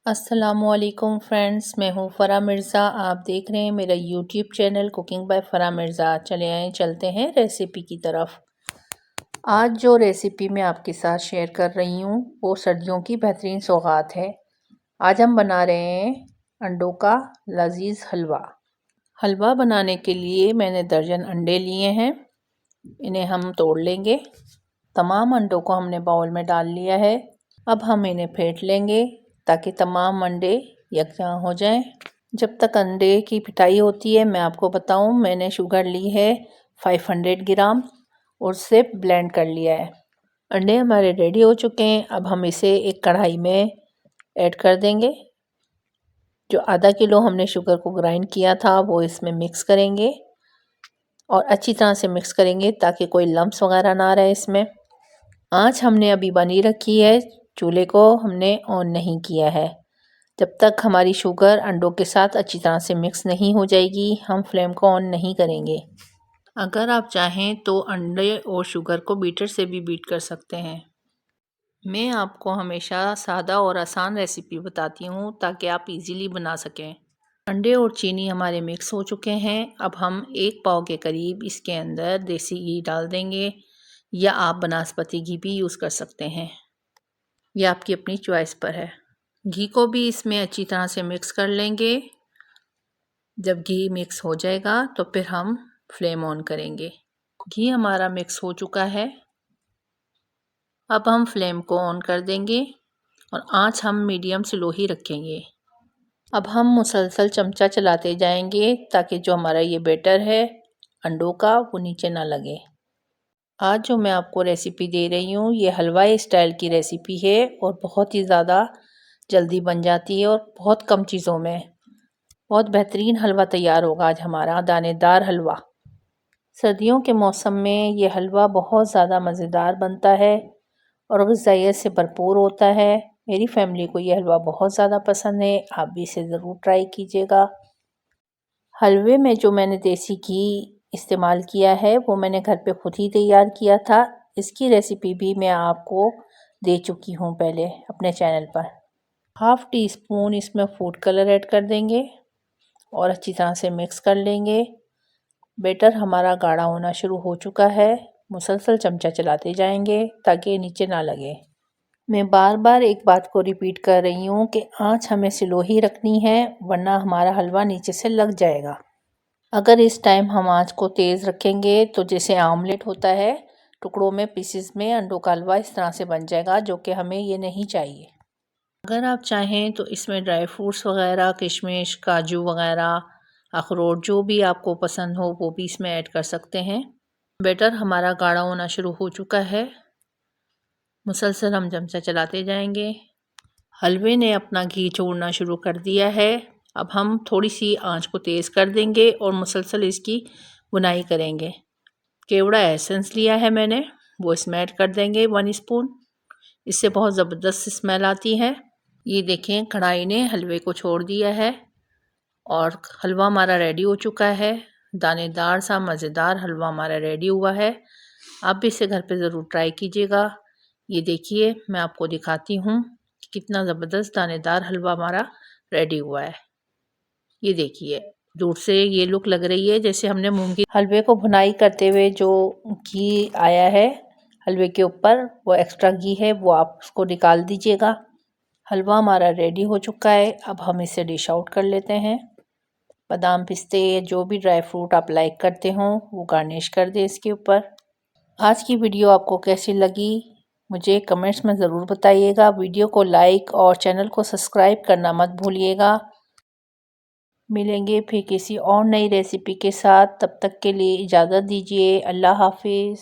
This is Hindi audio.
अस्सलामुअलैकुम फ्रेंड्स, मैं हूँ फ़रा मिर्ज़ा। आप देख रहे हैं मेरा YouTube channel cooking by फ़रा Mirza. चलते हैं रेसिपी की तरफ। आज जो रेसिपी मैं आपके साथ शेयर कर रही हूँ वो सर्दियों की बेहतरीन सौगात है। आज हम बना रहे हैं अंडों का लजीज हलवा। हलवा बनाने के लिए मैंने दर्जन अंडे लिए हैं। इन्हें हम तोड़ लेंगे। तमाम अंडों को हमने बाउल में डाल लिया है। अब हम इन्हें फेंट लेंगे ताकि तमाम अंडे यकजां हो जाएं। जब तक अंडे की पिटाई होती है मैं आपको बताऊं, मैंने शुगर ली है 500 ग्राम और उसे ब्लेंड कर लिया है। अंडे हमारे रेडी हो चुके हैं। अब हम इसे एक कढ़ाई में ऐड कर देंगे। जो आधा किलो हमने शुगर को ग्राइंड किया था वो इसमें मिक्स करेंगे और अच्छी तरह से मिक्स करेंगे ताकि कोई लम्स वगैरह ना रहे इसमें। आँच हमने अभी बनी रखी है, चूल्हे को हमने ऑन नहीं किया है। जब तक हमारी शुगर अंडों के साथ अच्छी तरह से मिक्स नहीं हो जाएगी हम फ्लेम को ऑन नहीं करेंगे। अगर आप चाहें तो अंडे और शुगर को बीटर से भी बीट कर सकते हैं। मैं आपको हमेशा सादा और आसान रेसिपी बताती हूँ ताकि आप इजीली बना सकें। अंडे और चीनी हमारे मिक्स हो चुके हैं। अब हम 1 पाव के करीब इसके अंदर देसी घी डाल देंगे या आप बनास्पति घी भी यूज़ कर सकते हैं, यह आपकी अपनी चॉइस पर है। घी को भी इसमें अच्छी तरह से मिक्स कर लेंगे। जब घी मिक्स हो जाएगा तो फिर हम फ्लेम ऑन करेंगे। घी हमारा मिक्स हो चुका है। अब हम फ्लेम को ऑन कर देंगे और आंच हम मीडियम स्लो ही रखेंगे। अब हम मुसलसल चमचा चलाते जाएंगे ताकि जो हमारा ये बैटर है अंडों का वो नीचे ना लगे। आज जो मैं आपको रेसिपी दे रही हूँ ये हलवाई स्टाइल की रेसिपी है और बहुत ही ज़्यादा जल्दी बन जाती है और बहुत कम चीज़ों में बहुत बेहतरीन हलवा तैयार होगा आज हमारा दानेदार हलवा। सर्दियों के मौसम में ये हलवा बहुत ज़्यादा मज़ेदार बनता है और ग़िज़ाइयत से भरपूर होता है। मेरी फैमिली को ये हलवा बहुत ज़्यादा पसंद है, आप भी इसे ज़रूर ट्राई कीजिएगा। हलवे में जो मैंने देसी घी इस्तेमाल किया है वो मैंने घर पे खुद ही तैयार किया था। इसकी रेसिपी भी मैं आपको दे चुकी हूँ पहले अपने चैनल पर। हाफ़ टी स्पून इसमें फूड कलर ऐड कर देंगे और अच्छी तरह से मिक्स कर लेंगे। बैटर हमारा गाढ़ा होना शुरू हो चुका है। मुसलसल चमचा चलाते जाएंगे ताकि नीचे ना लगे। मैं बार बार एक बात को रिपीट कर रही हूँ कि आंच हमें स्लो ही रखनी है वरना हमारा हलवा नीचे से लग जाएगा। अगर इस टाइम हम आंच को तेज़ रखेंगे तो जैसे आमलेट होता है टुकड़ों में पीसेस में अंडों का हलवा इस तरह से बन जाएगा, जो कि हमें ये नहीं चाहिए। अगर आप चाहें तो इसमें ड्राई फ्रूट्स वगैरह, किशमिश, काजू वगैरह, अखरोट जो भी आपको पसंद हो वो भी इसमें ऐड कर सकते हैं। बैटर हमारा गाढ़ा होना शुरू हो चुका है। मुसलसल हम चमचा चलाते जाएंगे। हलवे ने अपना घी छोड़ना शुरू कर दिया है। अब हम थोड़ी सी आंच को तेज़ कर देंगे और मुसलसल इसकी बुनाई करेंगे। केवड़ा एसेंस लिया है मैंने, वो इसमें ऐड कर देंगे 1 स्पून। इससे बहुत ज़बरदस्त स्मेल आती है। ये देखें कढ़ाई ने हलवे को छोड़ दिया है और हलवा हमारा रेडी हो चुका है। दानेदार सा मज़ेदार हलवा हमारा रेडी हुआ है। आप भी इसे घर पे ज़रूर ट्राई कीजिएगा। ये देखिए मैं आपको दिखाती हूँ कि कितना ज़बरदस्त दानेदार हलवा हमारा रेडी हुआ है। ये देखिए दूर से ये लुक लग रही है जैसे हमने मूंग की हलवे को भुनाई करते हुए जो घी आया है हलवे के ऊपर, वो एक्स्ट्रा घी है वो आप उसको निकाल दीजिएगा। हलवा हमारा रेडी हो चुका है। अब हम इसे डिश आउट कर लेते हैं। बादाम, पिस्ते, जो भी ड्राई फ्रूट आप लाइक करते हो वो गार्निश कर दें इसके ऊपर। आज की वीडियो आपको कैसी लगी मुझे कमेंट्स में ज़रूर बताइएगा। वीडियो को लाइक और चैनल को सब्सक्राइब करना मत भूलिएगा। मिलेंगे फिर किसी और नई रेसिपी के साथ, तब तक के लिए इजाज़त दीजिए। अल्लाह हाफिज़।